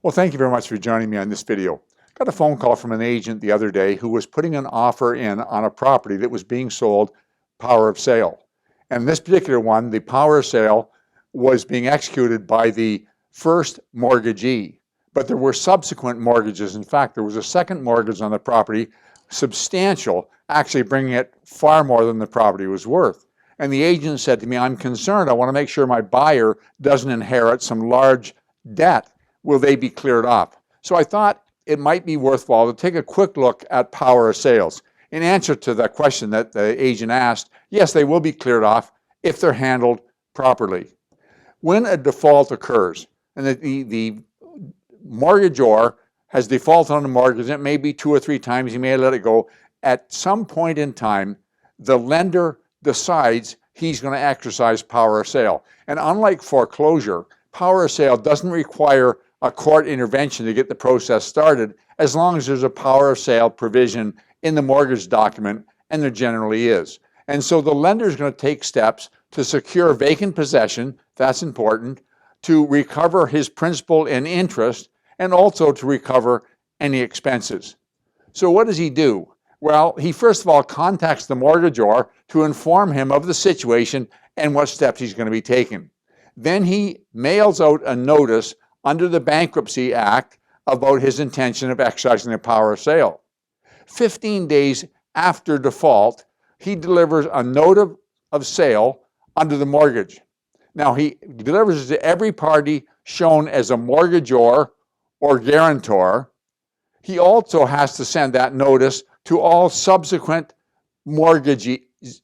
Well, thank you very much for joining me on this video. Got a phone call from an agent the other day who was putting an offer in on a property that was being sold, power of sale. And this particular one, the power of sale, was being executed by the first mortgagee. But there were subsequent mortgages. In fact, there was a second mortgage on the property, substantial, actually bringing it far more than the property was worth. And the agent said to me, I'm concerned. I want to make sure my buyer doesn't inherit some large debt. Will they be cleared off? So I thought it might be worthwhile to take a quick look at power of sales. In answer to that question that the agent asked, yes, they will be cleared off if they're handled properly. When a default occurs, and the mortgagor has defaulted on the mortgage, it may be 2 or 3 times, he may let it go. At some point in time, the lender decides he's going to exercise power of sale. And unlike foreclosure, power of sale doesn't require a court intervention to get the process started, as long as there's a power of sale provision in the mortgage document, and there generally is. And so the lender is going to take steps to secure vacant possession, that's important, to recover his principal and interest, and also to recover any expenses. So what does he do? Well, he first of all contacts the mortgagor to inform him of the situation and what steps he's going to be taking. Then he mails out a notice under the Bankruptcy Act about his intention of exercising the power of sale. 15 days after default, he delivers a note of sale under the mortgage. Now, he delivers it to every party shown as a mortgagor or guarantor. He also has to send that notice to all subsequent mortgagees,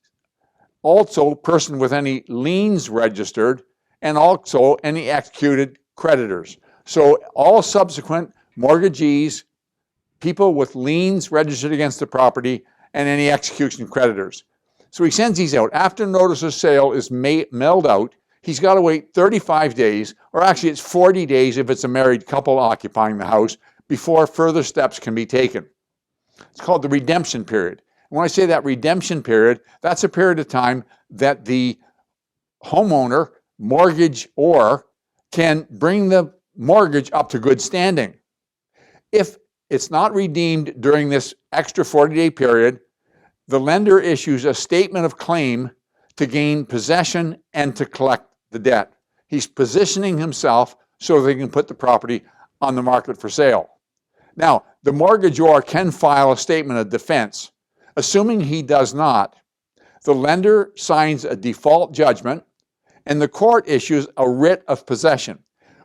also person with any liens registered, and also any executed creditors. So all subsequent mortgagees, people with liens registered against the property, and any execution creditors. So he sends these out. After notice of sale is mailed out, he's got to wait 35 days, or actually it's 40 days if it's a married couple occupying the house, before further steps can be taken. It's called the redemption period. And when I say that redemption period, that's a period of time that the homeowner, mortgagor, can bring the mortgage up to good standing. If it's not redeemed during this extra 40-day period, the lender issues a statement of claim to gain possession and to collect the debt. He's positioning himself so they can put the property on the market for sale. Now, the mortgagor can file a statement of defense. Assuming he does not, the lender signs a default judgment and the court issues a writ of possession.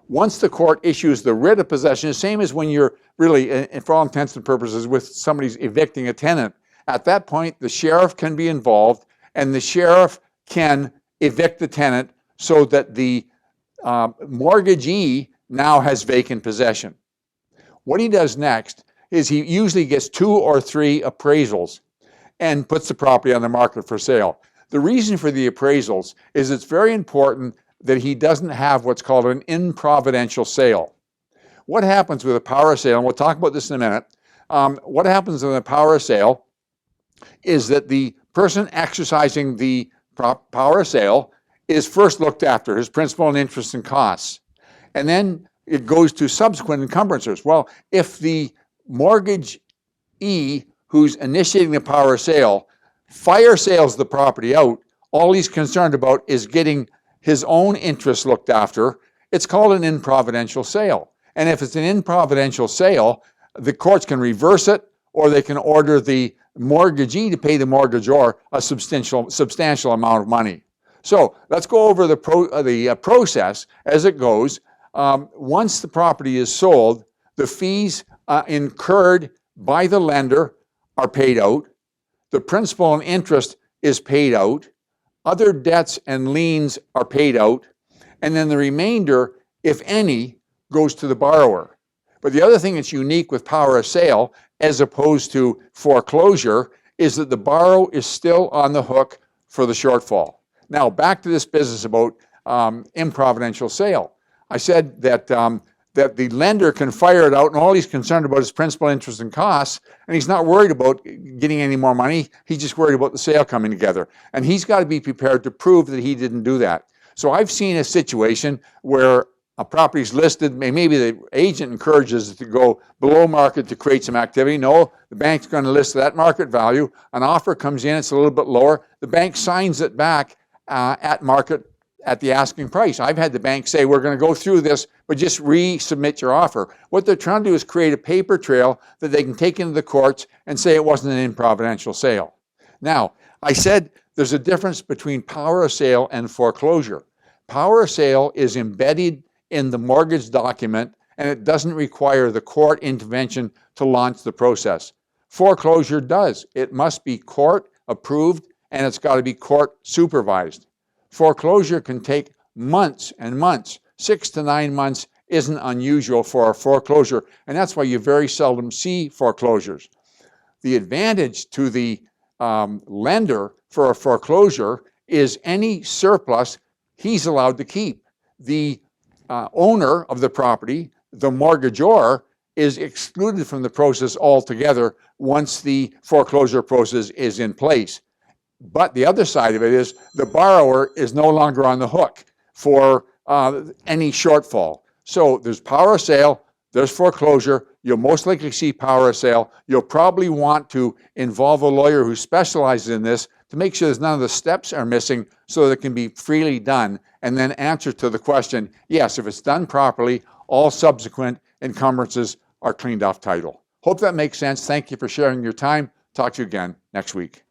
Once the court issues the writ of possession, the same as when you're really, for all intents and purposes, with somebody's evicting a tenant, at that point, the sheriff can be involved and the sheriff can evict the tenant so that the mortgagee now has vacant possession. What he does next is he usually gets 2 or 3 appraisals and puts the property on the market for sale. The reason for the appraisals is it's very important that he doesn't have what's called an improvidential sale. What happens with a power of sale, and we'll talk about this in a minute, what happens in a power of sale is that the person exercising the power of sale is first looked after, his principal and interest and costs. And then it goes to subsequent encumbrances. Well, if the mortgagee who's initiating the power of sale fire sales the property out, all he's concerned about is getting his own interests looked after. It's called an improvidential sale. And if it's an improvidential sale, the courts can reverse it, or they can order the mortgagee to pay the mortgagor a substantial amount of money. So let's go over the process as it goes. Once the property is sold, the fees incurred by the lender are paid out. The principal and interest is paid out. Other debts and liens are paid out. And then the remainder, if any, goes to the borrower. But the other thing that's unique with power of sale, as opposed to foreclosure, is that the borrower is still on the hook for the shortfall. Now, back to this business about improvidential sale. I said that that the lender can fire it out, and all he's concerned about is principal, interest, and costs, and he's not worried about getting any more money. He's just worried about the sale coming together. And he's got to be prepared to prove that he didn't do that. So I've seen a situation where a property's listed, maybe the agent encourages it to go below market to create some activity. No, the bank's going to list that market value. An offer comes in, it's a little bit lower. The bank signs it back at market at the asking price. I've had the bank say, we're going to go through this, but just resubmit your offer. What they're trying to do is create a paper trail that they can take into the courts and say it wasn't an improvidential sale. Now, I said there's a difference between power of sale and foreclosure. Power of sale is embedded in the mortgage document, and it doesn't require the court intervention to launch the process. Foreclosure does. It must be court approved, and it's got to be court supervised. Foreclosure can take months and months. 6 to 9 months isn't unusual for a foreclosure, and that's why you very seldom see foreclosures. The advantage to the lender for a foreclosure is any surplus he's allowed to keep. The owner of the property, the mortgagor, is excluded from the process altogether once the foreclosure process is in place. But the other side of it is the borrower is no longer on the hook for any shortfall. So there's power of sale, there's foreclosure. You'll most likely see power of sale. You'll probably want to involve a lawyer who specializes in this to make sure there's none of the steps are missing so that it can be freely done, and then answer to the question, yes, if it's done properly, all subsequent encumbrances are cleaned off title. Hope that makes sense. Thank you for sharing your time. Talk to you again next week.